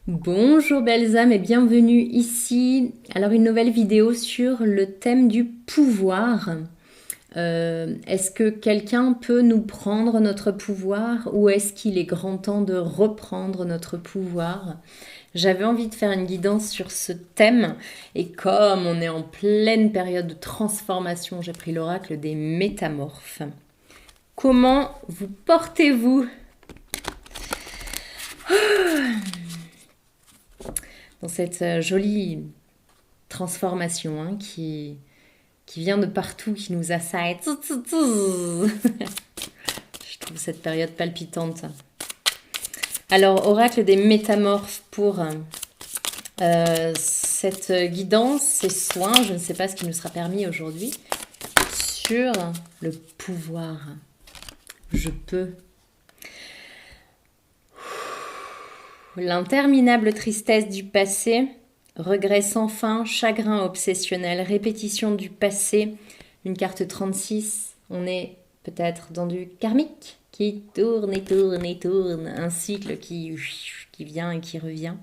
Bonjour belles âmes et bienvenue ici. Alors une nouvelle vidéo sur le thème du pouvoir. Est-ce que quelqu'un peut nous prendre notre pouvoir ou est-ce qu'il est grand temps de reprendre notre pouvoir? J'avais envie de faire une guidance sur ce thème et comme on est en pleine période de transformation, j'ai pris l'oracle des métamorphes. Comment vous portez-vous dans cette jolie transformation qui vient de partout, qui nous assaille. Je trouve cette période palpitante. Alors, oracle des métamorphes pour cette guidance, ces soins, je ne sais pas ce qui nous sera permis aujourd'hui, sur le pouvoir. Je peux. L'interminable tristesse du passé, regret sans fin, chagrin obsessionnel, répétition du passé, une carte 36, on est peut-être dans du karmique qui tourne et tourne et tourne, un cycle qui vient et qui revient.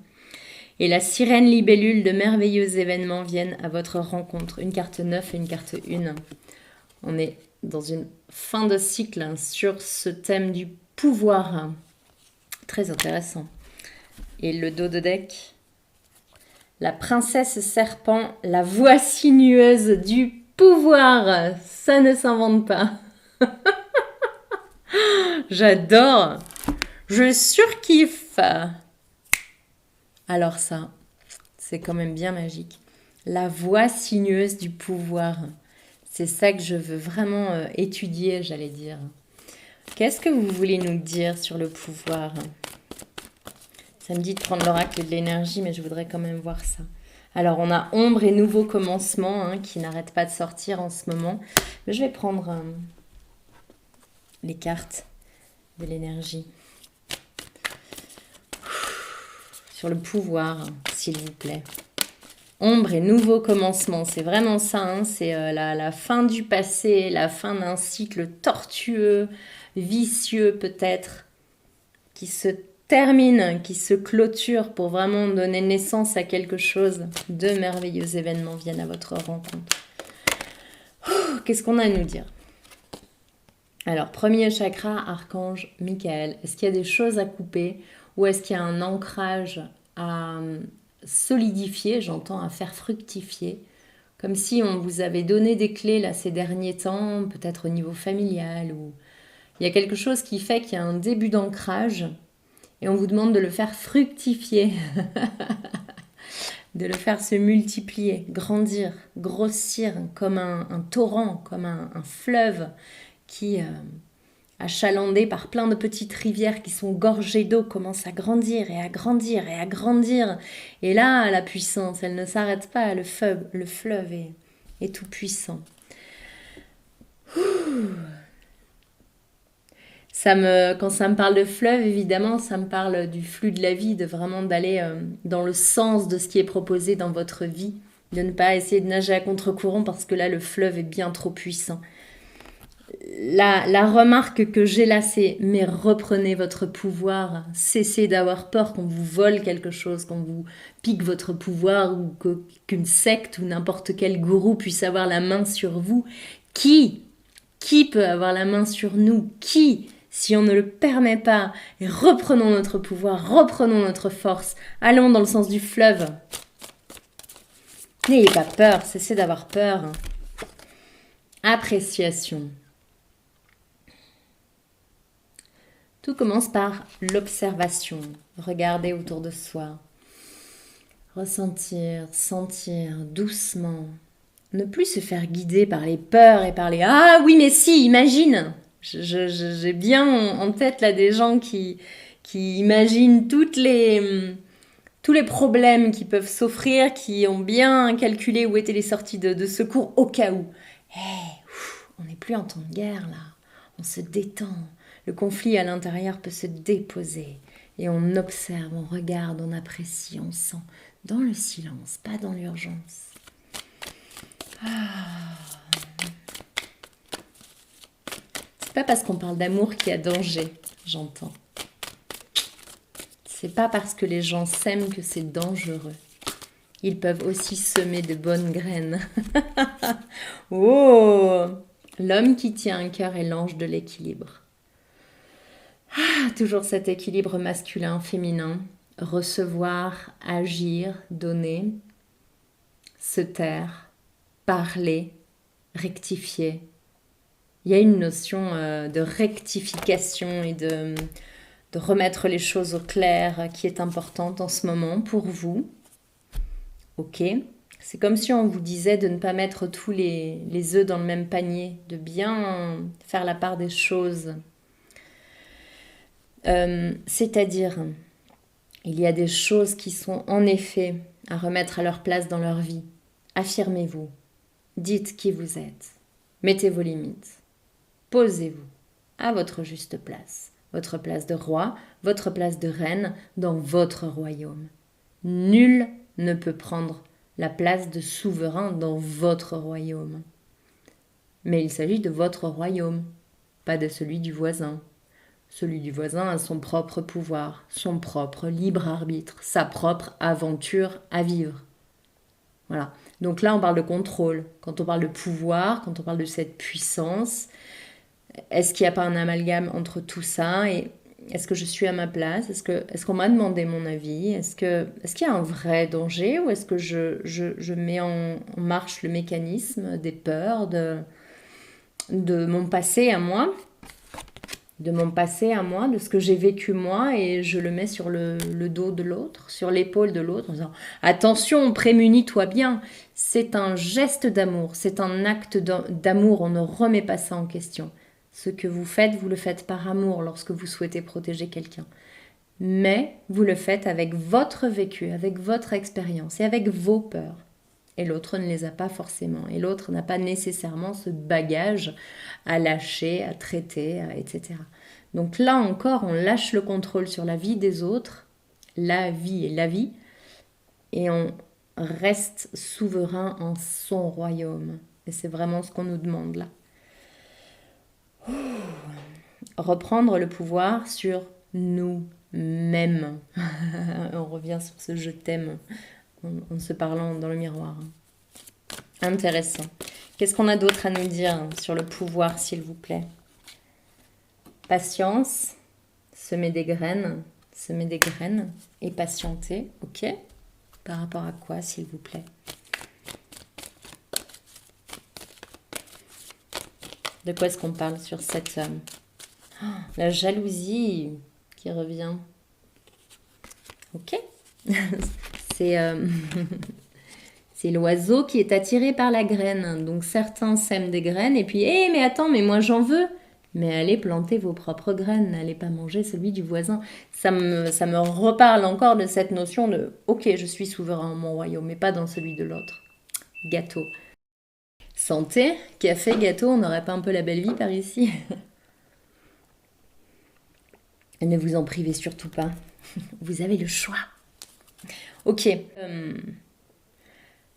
Et la sirène libellule de merveilleux événements viennent à votre rencontre, une carte 9 et une carte 1. On est dans une fin de cycle sur ce thème du pouvoir, très intéressant. Et le dos de deck, la princesse serpent, la voix sinueuse du pouvoir. Ça ne s'invente pas. J'adore. Je surkiffe. Alors ça, c'est quand même bien magique. La voix sinueuse du pouvoir. C'est ça que je veux vraiment étudier, j'allais dire. Qu'est-ce que vous voulez nous dire sur le pouvoir ? Ça me dit de prendre l'oracle de l'énergie, mais je voudrais quand même voir ça. Alors, on a ombre et nouveau commencement qui n'arrête pas de sortir en ce moment. Mais je vais prendre les cartes de l'énergie. Sur le pouvoir, s'il vous plaît. Ombre et nouveau commencement, c'est vraiment ça. C'est la fin du passé, la fin d'un cycle tortueux, vicieux peut-être, qui se termine, qui se clôture pour vraiment donner naissance à quelque chose. De merveilleux événements viennent à votre rencontre. Qu'est-ce qu'on a à nous dire? Alors, premier chakra, archange Michael. Est-ce qu'il y a des choses à couper ou est-ce qu'il y a un ancrage à solidifier, j'entends, à faire fructifier? Comme si on vous avait donné des clés là ces derniers temps, peut-être au niveau familial, ou il y a quelque chose qui fait qu'il y a un début d'ancrage et on vous demande de le faire fructifier, de le faire se multiplier, grandir, grossir comme un torrent, comme un fleuve qui, achalandé par plein de petites rivières qui sont gorgées d'eau, commence à grandir et à grandir et à grandir. Et là, la puissance, elle ne s'arrête pas, le fleuve est tout puissant. Quand ça me parle de fleuve, évidemment, ça me parle du flux de la vie, de vraiment d'aller dans le sens de ce qui est proposé dans votre vie, de ne pas essayer de nager à contre-courant parce que là, le fleuve est bien trop puissant. La remarque que j'ai là, c'est mais reprenez votre pouvoir, cessez d'avoir peur qu'on vous vole quelque chose, qu'on vous pique votre pouvoir ou qu'une secte ou n'importe quel gourou puisse avoir la main sur vous. Qui peut avoir la main sur nous? Qui? Si on ne le permet pas, et reprenons notre pouvoir, reprenons notre force, allons dans le sens du fleuve. N'ayez pas peur, cessez d'avoir peur. Appréciation. Tout commence par l'observation. Regarder autour de soi. Ressentir, sentir doucement. Ne plus se faire guider par les peurs et par les « Ah oui, mais si, imagine !» J'ai bien en tête là des gens qui imaginent tous les problèmes qui peuvent s'offrir, qui ont bien calculé où étaient les sorties de secours au cas où. On n'est plus en temps de guerre là, on se détend. Le conflit à l'intérieur peut se déposer et on observe, on regarde, on apprécie, on sent dans le silence, pas dans l'urgence. C'est pas parce qu'on parle d'amour qu'il y a danger, j'entends. C'est pas parce que les gens s'aiment que c'est dangereux. Ils peuvent aussi semer de bonnes graines. Oh! L'homme qui tient un cœur est l'ange de l'équilibre. Ah, toujours cet équilibre masculin-féminin. Recevoir, agir, donner, se taire, parler, rectifier. Il y a une notion de rectification et de remettre les choses au clair qui est importante en ce moment pour vous. Ok. C'est comme si on vous disait de ne pas mettre tous les œufs dans le même panier, de bien faire la part des choses. C'est-à-dire, il y a des choses qui sont en effet à remettre à leur place dans leur vie. Affirmez-vous. Dites qui vous êtes. Mettez vos limites. Posez-vous à votre juste place. Votre place de roi, votre place de reine dans votre royaume. Nul ne peut prendre la place de souverain dans votre royaume. Mais il s'agit de votre royaume, pas de celui du voisin. Celui du voisin a son propre pouvoir, son propre libre arbitre, sa propre aventure à vivre. Voilà. Donc là, on parle de contrôle. Quand on parle de pouvoir, quand on parle de cette puissance, est-ce qu'il n'y a pas un amalgame entre tout ça et est-ce que je suis à ma place? Est-ce qu'on m'a demandé mon avis? Est-ce qu'il y a un vrai danger ou est-ce que je mets en marche le mécanisme des peurs de mon passé à moi? De mon passé à moi, de ce que j'ai vécu moi et je le mets sur le dos de l'autre, sur l'épaule de l'autre en disant attention, prémunis-toi bien. C'est un geste d'amour, c'est un acte d'amour, on ne remet pas ça en question. Ce que vous le faites par amour lorsque vous souhaitez protéger quelqu'un. Mais vous le faites avec votre vécu, avec votre expérience et avec vos peurs. Et l'autre ne les a pas forcément. Et l'autre n'a pas nécessairement ce bagage à lâcher, à traiter, etc. Donc là encore, on lâche le contrôle sur la vie des autres, la vie et la vie, et on reste souverain en son royaume. Et c'est vraiment ce qu'on nous demande là. Reprendre le pouvoir sur nous-mêmes. On revient sur ce je t'aime en se parlant dans le miroir. Intéressant. Qu'est-ce qu'on a d'autre à nous dire sur le pouvoir, s'il vous plaît? Patience, semer des graines et patienter, ok? Par rapport à quoi, s'il vous plaît? De quoi est-ce qu'on parle sur cette... la jalousie qui revient. Ok. C'est c'est l'oiseau qui est attiré par la graine. Donc certains sèment des graines et puis, mais attends, mais moi j'en veux. Mais allez planter vos propres graines, n'allez pas manger celui du voisin. Ça me reparle encore de cette notion de, ok, je suis souverain en mon royaume, mais pas dans celui de l'autre. Gâteau. Santé, café, gâteau, on n'aurait pas un peu la belle vie par ici? Et ne vous en privez surtout pas. Vous avez le choix. Ok.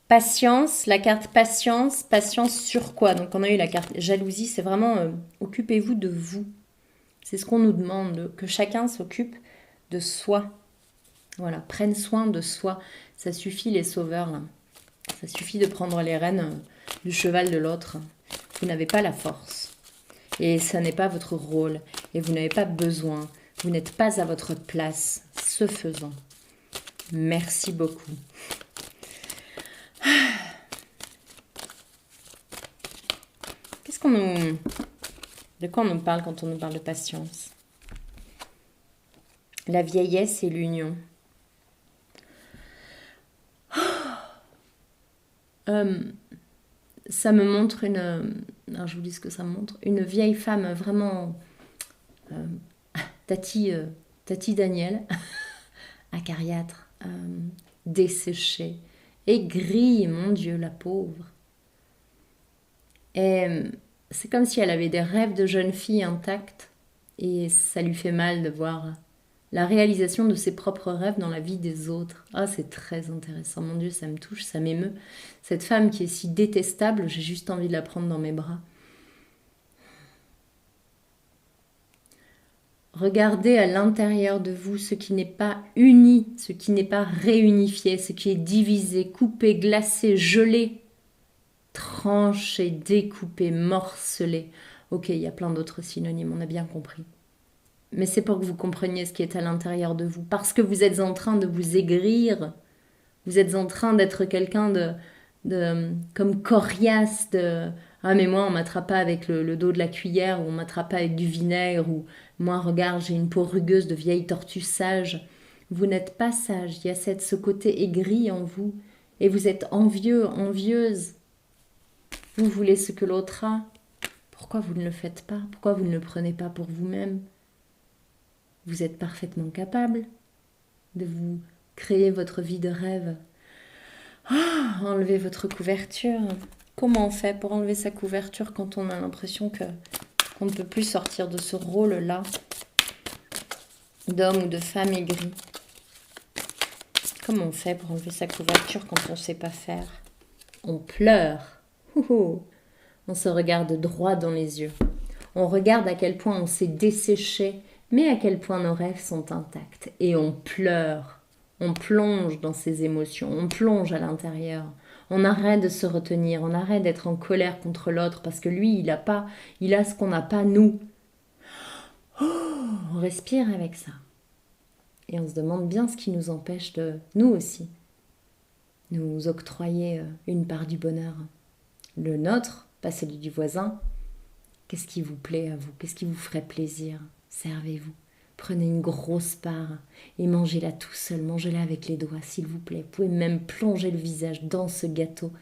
Patience, la carte patience. Patience sur quoi? Donc on a eu la carte jalousie, c'est vraiment occupez-vous de vous. C'est ce qu'on nous demande, que chacun s'occupe de soi. Voilà, prenne soin de soi. Ça suffit les sauveurs, là. Ça suffit de prendre les rênes du cheval de l'autre. Vous n'avez pas la force. Et ça n'est pas votre rôle. Et vous n'avez pas besoin. Vous n'êtes pas à votre place, ce faisant. Merci beaucoup. Qu'est-ce qu'on nous... De quoi on nous parle quand on nous parle de patience? La vieillesse et l'union. Ça me montre une... Alors je vous dis ce que ça me montre. Une vieille femme vraiment... Tati Daniel, acariâtre, desséchée, aigrie, mon Dieu, la pauvre. Et c'est comme si elle avait des rêves de jeune fille intacts et ça lui fait mal de voir la réalisation de ses propres rêves dans la vie des autres. Ah, c'est très intéressant, mon Dieu, ça me touche, ça m'émeut. Cette femme qui est si détestable, j'ai juste envie de la prendre dans mes bras. Regardez à l'intérieur de vous ce qui n'est pas uni, ce qui n'est pas réunifié, ce qui est divisé, coupé, glacé, gelé, tranché, découpé, morcelé. Ok, il y a plein d'autres synonymes, on a bien compris. Mais c'est pour que vous compreniez ce qui est à l'intérieur de vous. Parce que vous êtes en train de vous aigrir. Vous êtes en train d'être quelqu'un comme coriace. Ah mais moi on m'attrape pas avec le dos de la cuillère. Ou on m'attrape pas avec du vinaigre. Ou moi regarde j'ai une peau rugueuse de vieille tortue sage. Vous n'êtes pas sage. Il y a ce côté aigri en vous. Et vous êtes envieux, envieuse. Vous voulez ce que l'autre a. Pourquoi vous ne le faites pas? Pourquoi vous ne le prenez pas pour vous-même? Vous êtes parfaitement capable de vous créer votre vie de rêve. Enlevez votre couverture. Comment on fait pour enlever sa couverture quand on a l'impression qu'on ne peut plus sortir de ce rôle-là d'homme ou de femme aigri? Comment on fait pour enlever sa couverture quand on ne sait pas faire? On pleure. On se regarde droit dans les yeux. On regarde à quel point on s'est desséché, mais à quel point nos rêves sont intacts. Et on pleure. On plonge dans ces émotions. On plonge à l'intérieur. On arrête de se retenir. On arrête d'être en colère contre l'autre parce que lui, il a ce qu'on n'a pas nous. On respire avec ça. Et on se demande bien ce qui nous empêche de, nous aussi, nous octroyer une part du bonheur. Le nôtre, pas celui du voisin. Qu'est-ce qui vous plaît à vous? Qu'est-ce qui vous ferait plaisir? Servez-vous. Prenez une grosse part et mangez-la tout seul. Mangez-la avec les doigts, s'il vous plaît. Vous pouvez même plonger le visage dans ce gâteau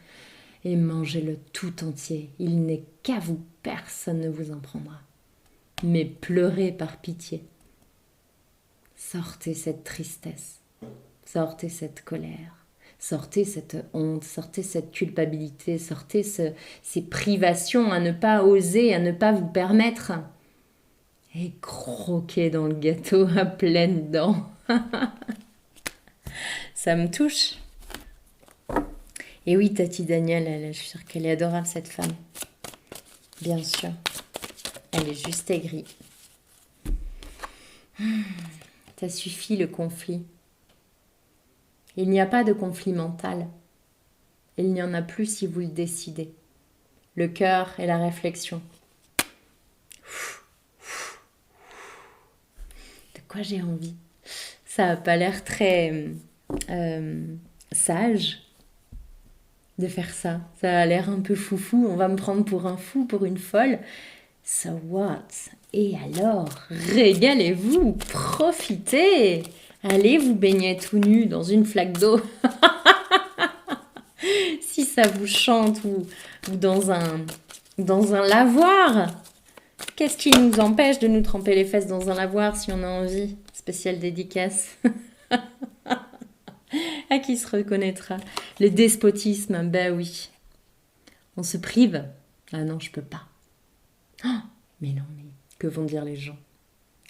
et mangez-le tout entier. Il n'est qu'à vous. Personne ne vous en prendra. Mais pleurez par pitié. Sortez cette tristesse. Sortez cette colère. Sortez cette honte, sortez cette culpabilité, sortez ces privations à ne pas oser, à ne pas vous permettre. Et croquez dans le gâteau à pleines dents. Ça me touche. Et oui, Tati Daniel, je suis sûre qu'elle est adorable, cette femme. Bien sûr. Elle est juste aigrie. Ça suffit le conflit. Il n'y a pas de conflit mental. Il n'y en a plus si vous le décidez. Le cœur et la réflexion. De quoi j'ai envie? Ça n'a pas l'air très sage de faire ça. Ça a l'air un peu foufou. On va me prendre pour un fou, pour une folle. So what? Et alors, régalez-vous, profitez. Allez vous baigner tout nu dans une flaque d'eau. Si ça vous chante ou dans un lavoir. Qu'est-ce qui nous empêche de nous tremper les fesses dans un lavoir si on a envie? Spéciale dédicace. À qui se reconnaîtra? Le despotisme, ben oui. On se prive. Ah non, je peux pas. Oh, mais non, mais que vont dire les gens?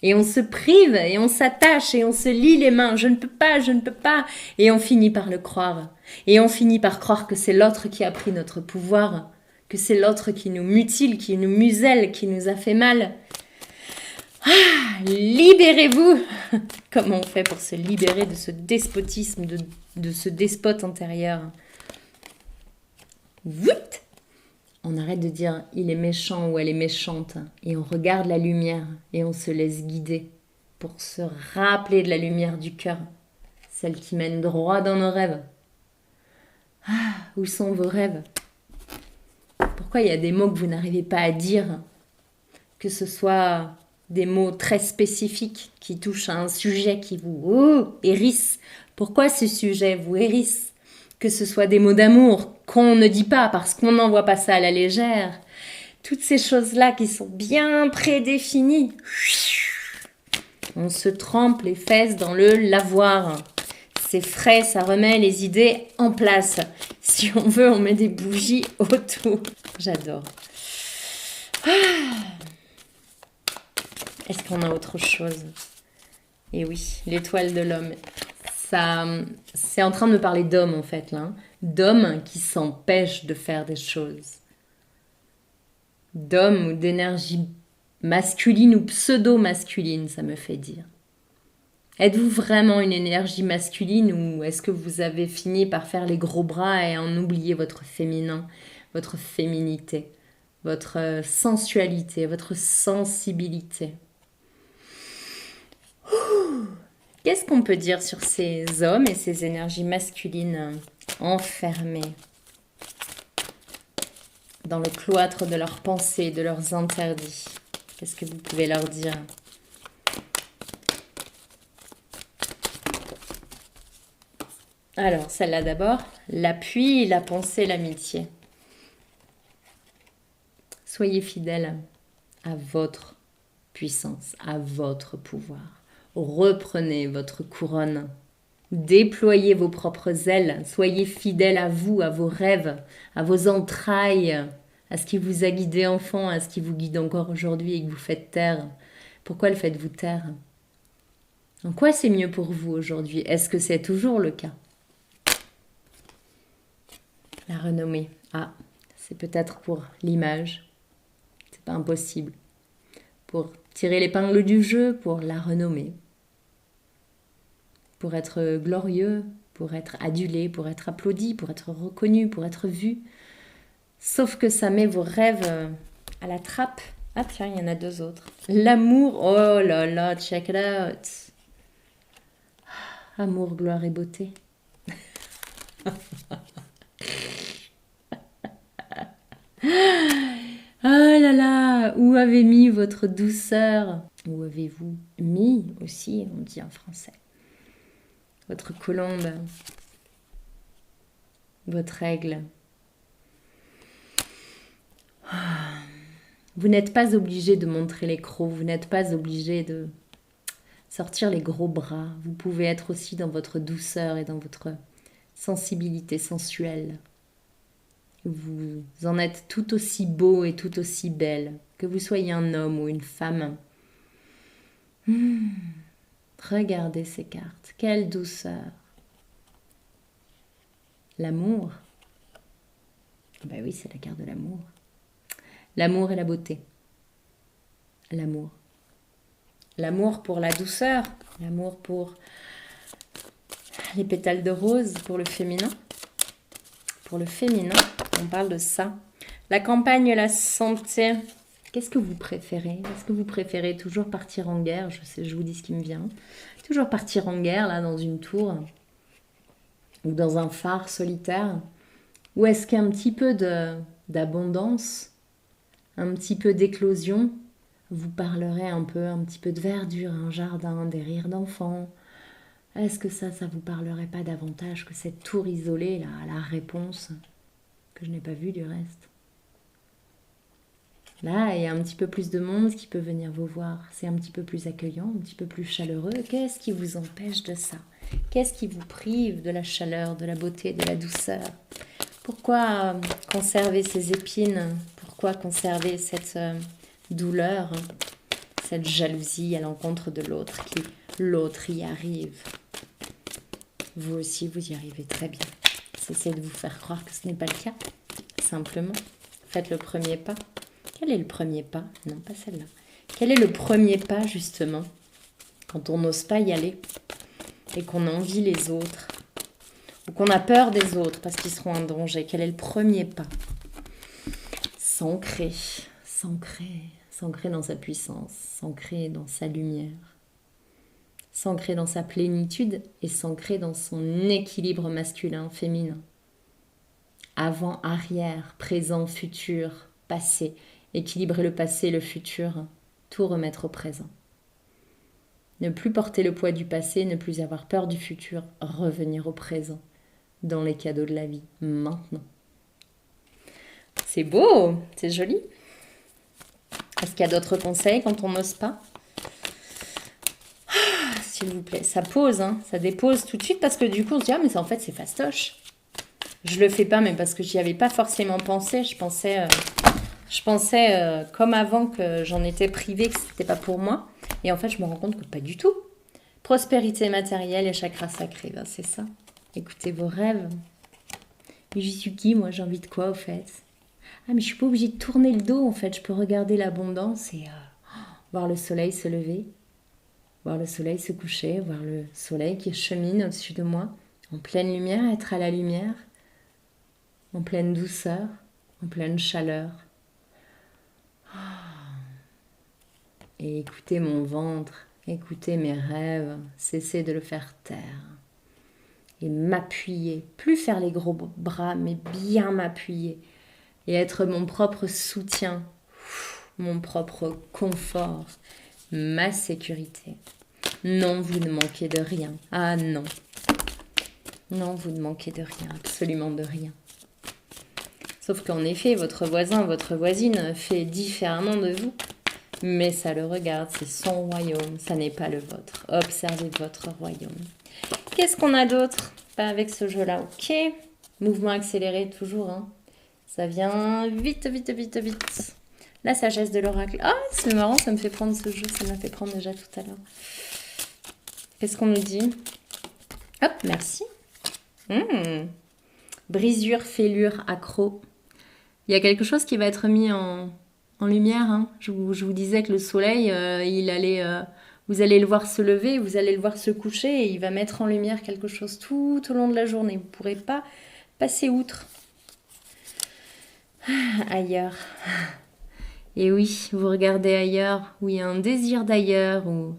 Et on se prive, et on s'attache, et on se lie les mains. Je ne peux pas, je ne peux pas. Et on finit par le croire. Et on finit par croire que c'est l'autre qui a pris notre pouvoir, que c'est l'autre qui nous mutile, qui nous muselle, qui nous a fait mal. Ah, libérez-vous! Comment on fait pour se libérer de ce despotisme, de ce despote intérieur? Vite! On arrête de dire « il est méchant » ou « elle est méchante » et on regarde la lumière et on se laisse guider pour se rappeler de la lumière du cœur, celle qui mène droit dans nos rêves. Ah, où sont vos rêves? Pourquoi il y a des mots que vous n'arrivez pas à dire? Que ce soit des mots très spécifiques qui touchent à un sujet qui vous hérisse. Pourquoi ce sujet vous hérisse? Que ce soit des mots d'amour qu'on ne dit pas parce qu'on n'envoie pas ça à la légère. Toutes ces choses-là qui sont bien prédéfinies. On se trempe les fesses dans le lavoir. C'est frais, ça remet les idées en place. Si on veut, on met des bougies autour. J'adore. Est-ce qu'on a autre chose? Et oui, l'étoile de l'homme. Ça, c'est en train de me parler d'hommes en fait là, d'hommes qui s'empêchent de faire des choses, d'hommes ou d'énergie masculine ou pseudo-masculine, ça me fait dire. Êtes-vous vraiment une énergie masculine ou est-ce que vous avez fini par faire les gros bras et en oublier votre féminin, votre féminité, votre sensualité, votre sensibilité? Qu'est-ce qu'on peut dire sur ces hommes et ces énergies masculines enfermées dans le cloître de leurs pensées, de leurs interdits? Qu'est-ce que vous pouvez leur dire? Alors, celle-là d'abord, l'appui, la pensée, l'amitié. Soyez fidèles à votre puissance, à votre pouvoir. Reprenez votre couronne. Déployez vos propres ailes. Soyez fidèles à vous, à vos rêves, à vos entrailles, à ce qui vous a guidé enfant, à ce qui vous guide encore aujourd'hui et que vous faites taire. Pourquoi le faites-vous taire? En quoi c'est mieux pour vous aujourd'hui? Est-ce que c'est toujours le cas? La renommée. Ah, c'est peut-être pour l'image. C'est pas impossible. Pour tirer l'épingle du jeu, pour la renommée. Pour être glorieux, pour être adulé, pour être applaudi, pour être reconnu, pour être vu. Sauf que ça met vos rêves à la trappe. Ah tiens, il y en a deux autres. L'amour, oh là là, check it out. Amour, gloire et beauté. Ah là là, où avez mis votre douceur? Où avez-vous mis aussi, on dit en français, votre colombe, votre aigle? Vous n'êtes pas obligé de montrer les crocs, vous n'êtes pas obligé de sortir les gros bras. Vous pouvez être aussi dans votre douceur et dans votre sensibilité sensuelle. Vous en êtes tout aussi beau et tout aussi belle, que vous soyez un homme ou une femme. Regardez ces cartes, quelle douceur. L'amour. Ben oui, c'est la carte de l'amour. L'amour et la beauté. L'amour. L'amour pour la douceur, l'amour pour les pétales de rose, pour le féminin. Pour le féminin, on parle de ça. La campagne, la santé. Qu'est-ce que vous préférez? Est-ce que vous préférez toujours partir en guerre? Je vous dis ce qui me vient. Toujours partir en guerre, là, dans une tour ou dans un phare solitaire? Ou est-ce qu'un petit peu d'abondance, un petit peu d'éclosion, vous parlerait un petit peu de verdure, un jardin, des rires d'enfants? Est-ce que ça vous parlerait pas davantage que cette tour isolée, là, la réponse, que je n'ai pas vue du reste? Là, il y a un petit peu plus de monde qui peut venir vous voir. C'est un petit peu plus accueillant, un petit peu plus chaleureux. Qu'est-ce qui vous empêche de ça? Qu'est-ce qui vous prive de la chaleur, de la beauté, de la douceur? Pourquoi conserver ces épines? Pourquoi conserver cette douleur, cette jalousie à l'encontre de l'autre, qui l'autre y arrive? Vous aussi, vous y arrivez très bien. Cessez de vous faire croire que ce n'est pas le cas. Simplement, faites le premier pas. Quel est le premier pas? Non, pas celle-là. Quel est le premier pas, justement, quand on n'ose pas y aller et qu'on envie les autres ou qu'on a peur des autres parce qu'ils seront en danger? Quel est le premier pas? S'ancrer, s'ancrer, s'ancrer dans sa puissance, s'ancrer dans sa lumière, s'ancrer dans sa plénitude et s'ancrer dans son équilibre masculin-féminin. Avant, arrière, présent, futur, passé. Équilibrer le passé, le futur, tout remettre au présent. Ne plus porter le poids du passé, ne plus avoir peur du futur, revenir au présent, dans les cadeaux de la vie, maintenant. C'est beau, c'est joli. Est-ce qu'il y a d'autres conseils quand on n'ose pas? S'il vous plaît, ça pose, hein, ça dépose tout de suite parce que du coup on se dit « Ah mais en fait c'est fastoche ». Je le fais pas mais parce que j'y avais pas forcément pensé, je pensais comme avant que j'en étais privée, que c'était pas pour moi. Et en fait je me rends compte que pas du tout. Prospérité matérielle et chakra sacré, ben, c'est ça. Écoutez vos rêves. Mais j'y suis qui moi, j'ai envie de quoi au fait? Ah mais je suis pas obligée de tourner le dos en fait, je peux regarder l'abondance et voir le soleil se lever, voir le soleil se coucher, voir le soleil qui chemine au-dessus de moi, en pleine lumière, être à la lumière, en pleine douceur, en pleine chaleur. Et écouter mon ventre, écouter mes rêves, cesser de le faire taire. Et m'appuyer, plus faire les gros bras, mais bien m'appuyer. Et être mon propre soutien, mon propre confort, ma sécurité. Non, vous ne manquez de rien. Ah non. Non, vous ne manquez de rien, absolument de rien. Sauf qu'en effet, votre voisin, votre voisine fait différemment de vous. Mais ça le regarde, c'est son royaume, ça n'est pas le vôtre. Observez votre royaume. Qu'est-ce qu'on a d'autre? Pas avec ce jeu-là, ok. Mouvement accéléré, toujours. Hein. Ça vient vite, vite, vite, vite. La sagesse de l'oracle. Ah, c'est marrant, ça me fait prendre ce jeu, ça m'a fait prendre déjà tout à l'heure. Qu'est-ce qu'on nous dit? Hop, merci. Brisure, fêlure, accro. Il y a quelque chose qui va être mis en lumière. Hein. Je vous disais que le soleil, vous allez le voir se lever, vous allez le voir se coucher et il va mettre en lumière quelque chose tout au long de la journée. Vous ne pourrez pas passer outre. Ailleurs. Et oui, vous regardez ailleurs, où il y a un désir d'ailleurs, où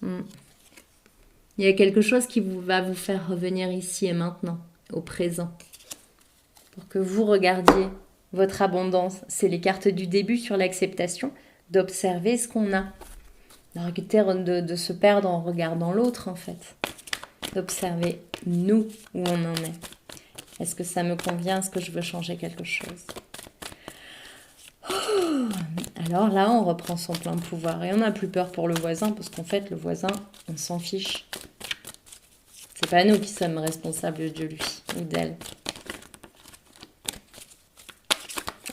il y a quelque chose qui va vous faire revenir ici et maintenant, au présent. Pour que vous regardiez votre abondance. C'est les cartes du début sur l'acceptation, d'observer ce qu'on a. D'arrêter de se perdre en regardant l'autre, en fait. D'observer nous, où on en est. Est-ce que ça me convient? Est-ce que je veux changer quelque chose? Alors là, on reprend son plein pouvoir. Et on n'a plus peur pour le voisin, parce qu'en fait, le voisin, on s'en fiche. C'est pas nous qui sommes responsables de lui ou d'elle.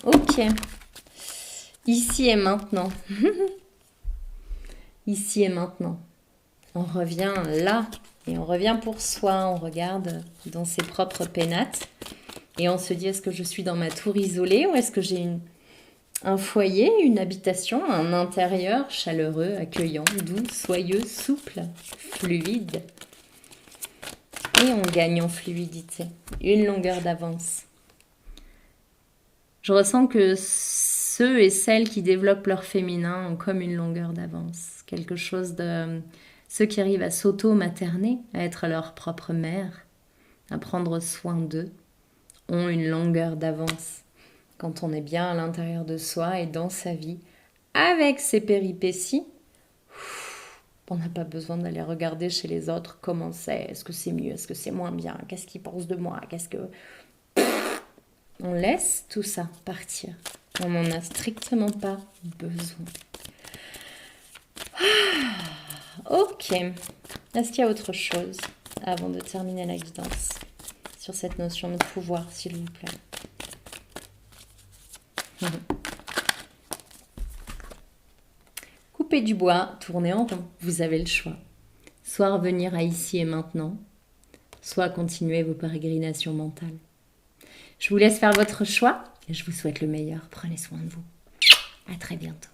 Ok. Ici et maintenant. Ici et maintenant. On revient là. Et on revient pour soi. On regarde dans ses propres pénates. Et on se dit, est-ce que je suis dans ma tour isolée ou est-ce que j'ai un foyer, une habitation, un intérieur chaleureux, accueillant, doux, soyeux, souple, fluide. Et on gagne en fluidité. Une longueur d'avance. Je ressens que ceux et celles qui développent leur féminin ont comme une longueur d'avance. Quelque chose de... Ceux qui arrivent à s'auto-materner, à être leur propre mère, à prendre soin d'eux, ont une longueur d'avance. Quand on est bien à l'intérieur de soi et dans sa vie, avec ses péripéties, on n'a pas besoin d'aller regarder chez les autres comment c'est, est-ce que c'est mieux, est-ce que c'est moins bien, qu'est-ce qu'ils pensent de moi, qu'est-ce que... On laisse tout ça partir. On n'en a strictement pas besoin. Ok. Est-ce qu'il y a autre chose avant de terminer la guidance sur cette notion de pouvoir, s'il vous plaît? Coupez du bois, tournez en rond. Vous avez le choix. Soit revenir à ici et maintenant, soit continuer vos pérégrinations mentales. Je vous laisse faire votre choix et je vous souhaite le meilleur. Prenez soin de vous. À très bientôt.